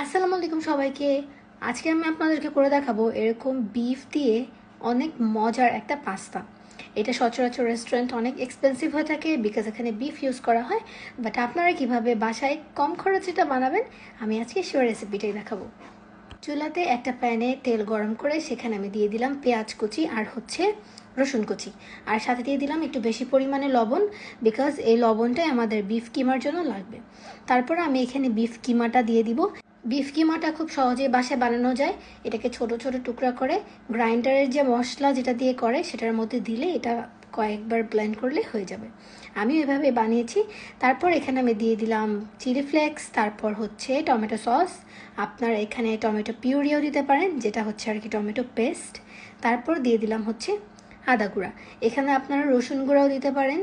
আসসালামু আলাইকুম সবাইকে। আজকে আমি আপনাদেরকে করে দেখাবো এরকম বিফ দিয়ে অনেক মজার একটা পাস্তা। এটা সচরাচর রেস্টুরেন্ট অনেক এক্সপেন্সিভ হয়ে থাকে বিকজ এখানে বিফ ইউজ করা হয়। বাট আপনারা কিভাবে বাসায় কম খরচে এটা বানাবেন আমি আজকে সেই রেসিপিটাই দেখাবো। চুলাতে একটা প্যানে তেল গরম করে সেখানে আমি দিয়ে দিলাম পেঁয়াজ কুচি আর রসুন কুচি, আর সাথে দিয়ে দিলাম একটু বেশি পরিমাণে লবণ, বিকজ এই লবণটাই আমাদের বিফ কিমার জন্য লাগবে। তারপর আমি এখানে বিফ কিমাটা দিয়ে দিব। বিফ কিমাটা খুব সহজেই বাসায় বানানো যায়। এটাকে ছোট ছোট টুকরা করে গ্রাইন্ডারের যে মশলা যেটা দিয়ে করে সেটার মধ্যে দিলে এটা কয়েকবার ব্লেন্ড করলে হয়ে যাবে। আমি এভাবে বানিয়েছি। তারপর এখানে আমি দিয়ে দিলাম চিলি ফ্লেক্স, তারপর টমেটো সস। আপনারা এখানে টমেটো পিউরিও দিতে পারেন, যেটা হচ্ছে আর কি টমেটো পেস্ট। তারপর দিয়ে দিলাম আদা গুঁড়া। এখানে আপনারা রসুন গুঁড়াও দিতে পারেন,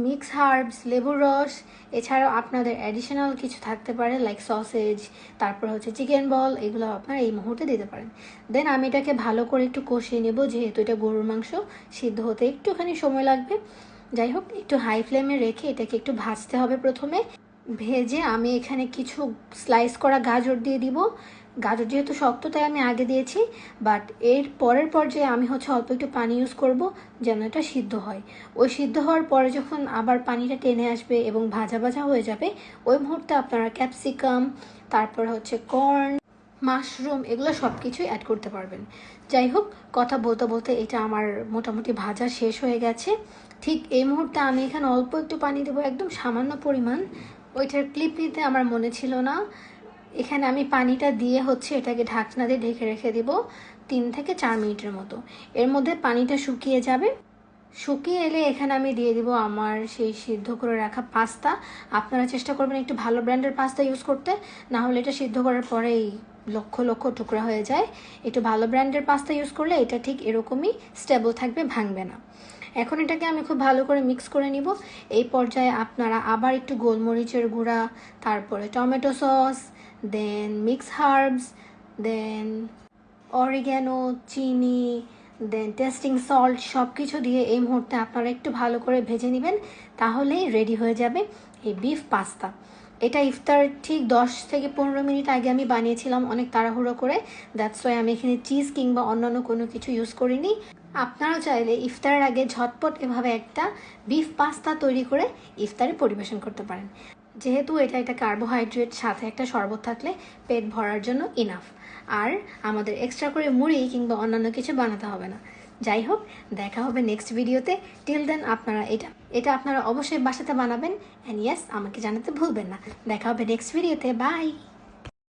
মিক্স হার্বস, লেবুর রস। এছাড়াও আপনাদের অ্যাডিশনাল কিছু থাকতে পারে লাইক সসেজ, তারপর চিকেন বল, এগুলো আপনারা এই মুহূর্তে দিতে পারেন। দেন আমি এটাকে ভালো করে একটু কষিয়ে নেব, যেহেতু এটা গরুর মাংস, সিদ্ধ হতে একটুখানি সময় লাগবে। যাই হোক, একটু হাই ফ্লেমে রেখে এটাকে একটু ভাজতে হবে। প্রথমে ভেজে আমি এখানে কিছু স্লাইস করা গাজর দিয়ে দিব। গাজর যেহেতু শক্ত তাই আমি আগে দিয়েছি, বাট এর পরের পর্যায়ে আমি অল্প একটু পানি ইউজ করব যেন এটা সিদ্ধ হয়। ওই সিদ্ধ হওয়ার পরে যখন আবার পানিটা টেনে আসবে এবং ভাজা ভাজা হয়ে যাবে, ওই মুহূর্তে আপনারা ক্যাপসিকাম, তারপর কর্ন, মাশরুম, এগুলো সব কিছুই অ্যাড করতে পারবেন। যাই হোক, কথা বলতে বলতে এটা আমার মোটামুটি ভাজা শেষ হয়ে গেছে। ঠিক এই মুহূর্তে আমি এখানে অল্প একটু পানি দেবো, একদম সামান্য পরিমাণ। ওইটার ক্লিপ নিতে আমার মনে ছিল না। এখানে আমি পানিটা দিয়ে এটাকে ঢাকনা দিয়ে ঢেকে রেখে দিব 3 থেকে 4 মিনিটের মতো। এর মধ্যে পানিটা শুকিয়ে যাবে। শুকিয়ে এলে এখানে আমি দিয়ে দিব আমার সেই সিদ্ধ করে রাখা পাস্তা। আপনারা চেষ্টা করবেন একটু ভালো ব্র্যান্ডের পাস্তা ইউজ করতে, না হলে এটা সিদ্ধ করার পরেই লক্ষ লক্ষ টুকরা হয়ে যায়। একটু ভালো ব্র্যান্ডের পাস্তা ইউজ করলে এটা ঠিক এরকমই স্টেবল থাকবে, ভাঙবে না। এখন এটাকে আমি খুব ভালো করে মিক্স করে নিব। এই পর্যায়ে আপনারা আবার একটু গোলমরিচের গুঁড়া, তারপরে টমেটো সস, দেন মিক্স হার্বস, দেন অরিগ্যানো, চিনি, দেন টেস্টিং সল্ট, সব কিছু দিয়ে এই মুহূর্তে আপনারা একটু ভালো করে ভেজে নেবেন। তাহলেই রেডি হয়ে যাবে এই বিফ পাস্তা। এটা ইফতার ঠিক 10 থেকে 15 মিনিট আগে আমি বানিয়েছিলাম অনেক তাড়াহুড়ো করে। দ্যাটস ওয়াই আমি এখানে চিজ কিংবা অন্যান্য কোনো কিছু ইউজ করিনি। আপনারা চাইলে ইফতারের আগে ঝটপট এভাবে একটা বিফ পাস্তা তৈরি করে ইফতারে পরিবেশন করতে পারেন। যেহেতু এটা একটা কার্বোহাইড্রেট, সাথে একটা শরবত থাকলে পেট ভরার জন্য ইনাফ। আর আমাদের এক্সট্রা করে মুড়ি কিংবা অন্যান্য কিছু বানাতে হবে না। যাই হোক, দেখা হবে নেক্সট ভিডিওতে। টিল দেন আপনারা এটা আপনারা অবশ্যই বাসাতে বানাবেন। অ্যান্ড ইয়েস, আমাকে জানাতে ভুলবেন না। দেখা হবে নেক্সট ভিডিওতে। বাই।